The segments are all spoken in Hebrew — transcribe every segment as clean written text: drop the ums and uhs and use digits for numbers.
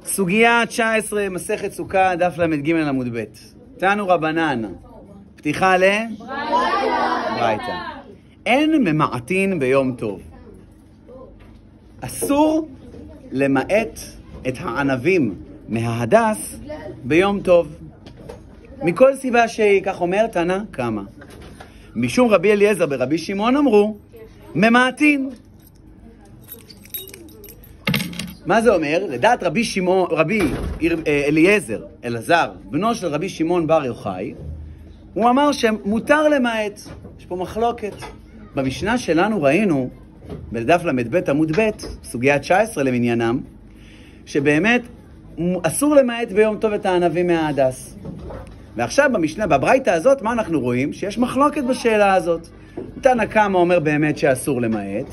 סוגיה 19, מסכת סוכה, דף למד ג' עמוד ב'. תנו רבנן, פתיחה ברייתא. אין ממעטין ביום טוב. אסור למעט את הענבים מההדס ביום טוב. מכל סיבה שהיא, כך אומר תנא קמא. משום רבי אליעזר ברבי שמעון אמרו, ממעטין. מה זה אומר? לדעת רבי אליעזר, אלעזר, בנו של רבי שמעון בר יוחאי, הוא אמר שמותר למעט. יש פה מחלוקת. במשנה שלנו ראינו, בדף למד ב' עמוד ב', סוגיה 19 למניינם, שבאמת אסור למעט ביום טוב את הענבים מההדס. ועכשיו במשנה, בברייתא הזאת, מה אנחנו רואים? שיש מחלוקת בשאלה הזאת. תנא קמא אומר באמת שאסור למעט,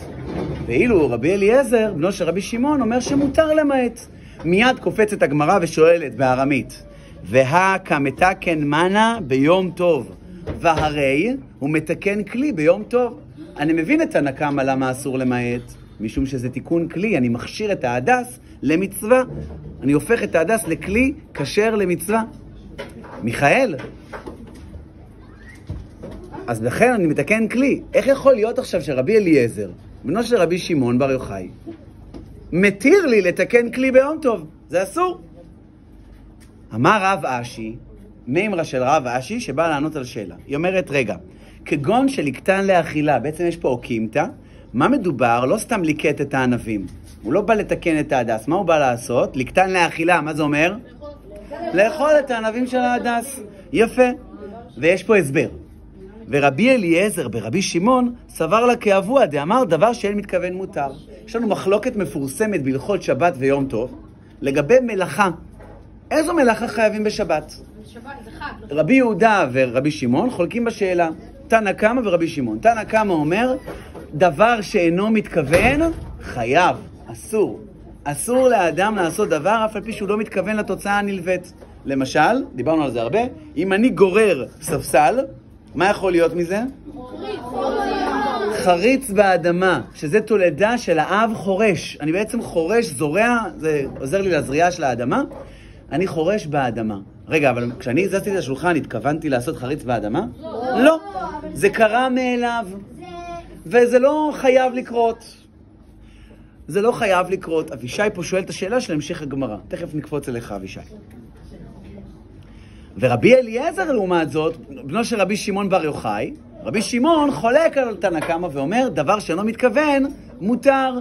ואילו רבי אליעזר, בנו של רבי שמעון, אומר שמותר למעט. מיד קופצת הגמרא ושואלת בארמית, כמתקן מנה ביום טוב, והרי הוא מתקן כלי ביום טוב. אני מבין את תנא קמא למה אסור למעט, משום שזה תיקון כלי, אני מכשיר את ההדס למצווה, אני הופך את ההדס לכלי כשר למצווה. מיכאל, אז לכן אני מתקן כלי. איך יכול להיות עכשיו שרבי אליעזר, בנו של רבי שמעון בר יוחאי, מתיר לי לתקן כלי ביום טוב? זה אסור. אמר רב אשי, מימרה של רב אשי, שבא לענות על שאלה. היא אומרת, רגע, כגון שלקטן לאכילה, בעצם יש פה אוקימתא, מה מדובר? לא סתם ליקט את הענבים. הוא לא בא לתקן את ההדס. מה הוא בא לעשות? לקטן לאכילה, מה זה אומר? לאכול את הענבים של ההדס. יפה. ויש פה הסבר. ורבי אליעזר ברבי שמעון סבר לה כאבוה, דאמר דבר שאין מתכוון מותר. יש לנו מחלוקת מפורסמת בהלכות שבת ויום טוב לגבי מלאכה. איזו מלאכה חייבים בשבת? שבת זה חג. רבי יהודה ורבי שמעון חולקים בשאלה. תנא קמא ורבי שמעון. תנא קמא אומר, דבר שאינו מתכוון חייב, אסור. אסור לאדם לעשות דבר אף על פי שהוא לא מתכוון לתוצאה הנלווית. למשל, דיברנו על זה הרבה, אם אני גורר ספסל, מה יכול להיות מזה? חריץ באדמה, שזה תולדה של האב חורש. אני בעצם חורש, זורע, זה עוזר לי לזריעה של האדמה, אני חורש באדמה. רגע, אבל כשאני הזזתי את השולחן, התכוונתי לעשות חריץ באדמה? לא. זה קרה מאליו. וזה לא חייב לקרות. זה לא חייב לקרות. אבישי פה שואל את השאלה של המשך הגמרא. תכף נקפוץ אליך, אבישי. ורבי אליעזר, לעומת זאת, בנו של רבי שמעון בר יוחאי, רבי שמעון חולק על תנא קמא ואומר, דבר שאינו מתכוון, מותר.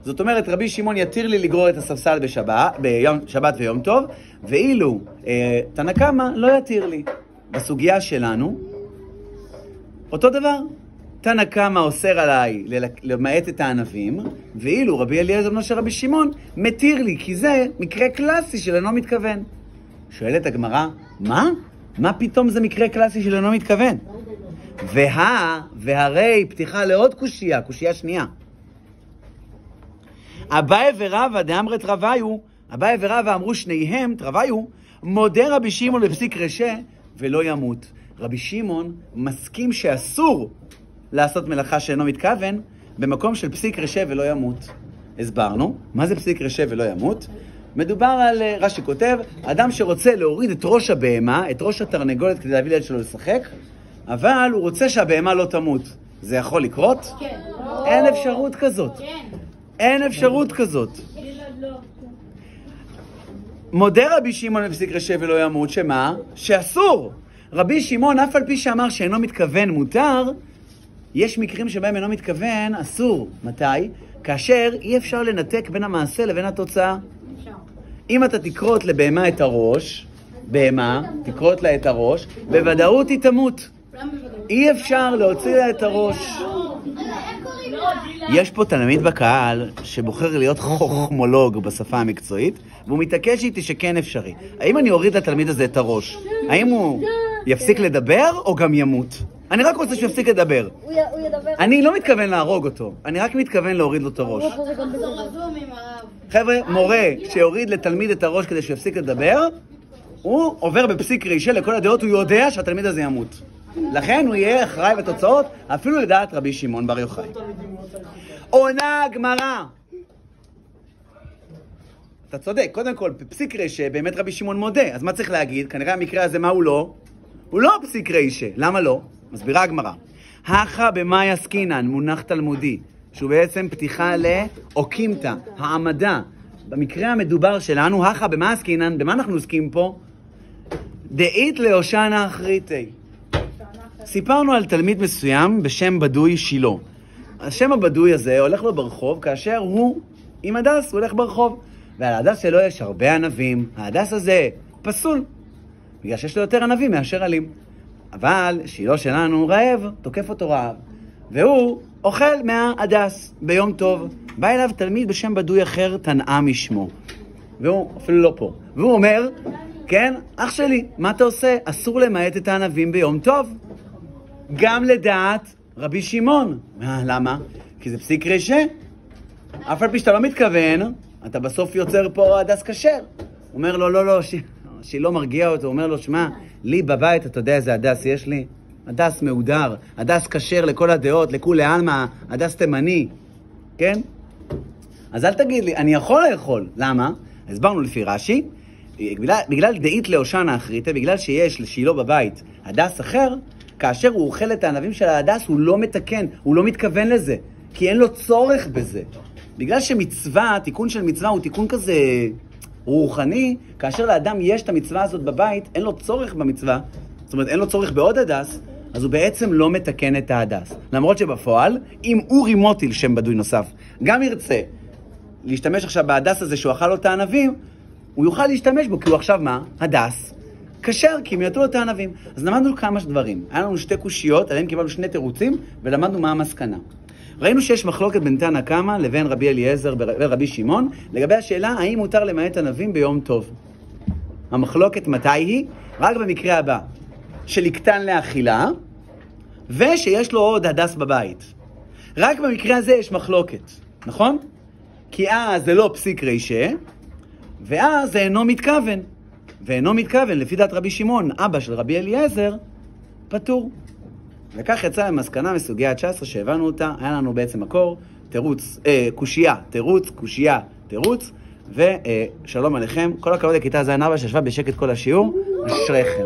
זאת אומרת, רבי שמעון יתיר לי לגרור את הספסל בשבת ויום טוב, ואילו תנא קמא לא יתיר לי. בסוגיה שלנו, אותו דבר. תנא קמא אוסר עליי למעט את הענבים, ואילו רבי אליעזר בנו של רבי שמעון מתיר לי, כי זה מקרה קלאסי של אינו מתכוון. שואלת הגמרא, מה? מה פתאום זה מקרה קלאסי של אינו מתכוון? והרי פתיחה לעוד קושייה, קושייה שנייה. אביי ורבא דאמרת רביו, אביי ורבא אמרו שניהם, רביו, מודה רבי שמעון לפסיק רשע ולא ימות. רבי שמעון מסכים שאסור לעשות מלאכה שאינו מתכוון במקום של פסיק רשע ולא ימות. הסברנו, מה זה פסיק רשע ולא ימות? מדובר על, רש"י כותב, אדם שרוצה להוריד את ראש הבהמה, את ראש התרנגולת כדי להביא לילד שלו לשחק, אבל הוא רוצה שהבהמה לא תמות. זה יכול לקרות? כן. אין אפשרות כזאת. כן. אין אפשרות כזאת. מודה רבי שמעון לפסיק רשע ולא ימות, שמה? שאסור. רבי שמעון, אף על פי שאמר שאינו מתכוון מותר, יש מקרים שבהם אינו מתכוון אסור. מתי? כאשר אי אפשר לנתק בין המעשה לבין התוצאה. אם אתה תקרות לבהמה את הראש, בהמה, תקרות לה את הראש, בוודאות היא תמות. אי אפשר להוציא לה את הראש. יש פה תלמיד בקהל שבוחר להיות חוכמולוג בשפה המקצועית, והוא מתעקש איתי שכן אפשרי. האם אני אוריד לתלמיד הזה את הראש? האם הוא יפסיק לדבר או גם ימות? אני רק רוצה שהוא יפסיק לדבר. הוא ידבר. אני לא מתכוון להרוג אותו, אני רק מתכוון להוריד לו את הראש. חבר'ה, מורה שיוריד לתלמיד את הראש כדי שהוא יפסיק לדבר, הוא עובר בפסיק רשע לכל הדעות, הוא יודע שהתלמיד הזה ימות. לכן הוא יהיה אחראי בתוצאות, אפילו לדעת רבי שמעון בר יוחאי. עונה הגמרא. אתה צודק. קודם כל, פסיק רשע, באמת רבי שמעון מודה. אז מה צריך להגיד? כנראה המקרה הזה, מה הוא לא? הוא לא פסיק רשע. למה לא? מסבירה הגמרא. הכה במאי עסקינן, מונח תלמודי, שהוא בעצם פתיחה לאוקימתא, העמדה. במקרה המדובר שלנו, הכה במה עסקינן, במה אנחנו עוסקים פה? דאית להושענא אחריתי. סיפרנו על תלמיד מסוים בשם בדוי שילה. השם הבדוי הזה הולך לו ברחוב כאשר הוא עם הדס, הוא הולך ברחוב. ועל הדס שלו יש הרבה ענבים. הדס הזה פסול, בגלל שיש לו יותר ענבים מאשר עלים. אבל שילה שלנו רעב, תוקף אותו רעב. והוא אוכל מההדס ביום טוב. בא אליו תלמיד בשם בדוי אחר, תנאה משמו. והוא אפילו לא פה. והוא אומר, כן, אח שלי, מה אתה עושה? אסור למעט את הענבים ביום טוב. גם לדעת רבי שמעון. למה? כי זה פסיק רשע. אף על פי שאתה לא מתכוון, אתה בסוף יוצר פה הדס כשר. הוא אומר לו, לא, שילה מרגיע אותו, הוא אומר לו, שמע, לי בבית, אתה יודע איזה הדס יש לי? הדס מהודר, הדס כשר לכל הדעות, לכולי עלמא, הדס תימני, כן? אז אל תגיד לי, אני יכול לאכול. למה? הסברנו לפי רש"י, בגלל דאית להושענא אחריתי, בגלל שיש לשילה בבית הדס אחר, כאשר הוא אוכל את הענבים של ההדס, הוא לא מתקן, הוא לא מתכוון לזה, כי אין לו צורך בזה. בגלל שמצווה, תיקון של מצווה הוא תיקון כזה רוחני, כאשר לאדם יש את המצווה הזאת בבית, אין לו צורך במצווה, זאת אומרת אין לו צורך בעוד הדס, אז הוא בעצם לא מתקן את ההדס. למרות שבפועל, אם אורי מוטיל, שם בדוי נוסף, גם ירצה להשתמש עכשיו בהדס הזה שהוא אכל לו את הענבים, הוא יוכל להשתמש בו, כי הוא עכשיו מה? הדס כשר, כי הם יתנו לו את הענבים. אז למדנו כמה דברים. היה לנו שתי קושיות, עליהם קיבלנו שני תירוצים, ולמדנו מה המסקנה. ראינו שיש מחלוקת בין תנא קמא לבין רבי אליעזר ורבי שמעון, לגבי השאלה האם מותר למעט ענבים ביום טוב. המחלוקת מתי היא? רק במקרה הבא, שלקטן לאכילה, ושיש לו עוד הדס בבית. רק במקרה הזה יש מחלוקת, נכון? כי אז זה לא פסיק רשע, ואז זה אינו מתכוון. ואינו מתכוון, לפי דעת רבי שמעון, אבא של רבי אליעזר, פטור. וכך יצא למסקנה מסוגיה 19 שהבנו אותה, היה לנו בעצם מקור, תירוץ, קושייה, תירוץ, קושייה, תירוץ, ושלום עליכם. כל הכבוד לכיתה ז' 4 שישבה בשקט כל השיעור, אשריכם.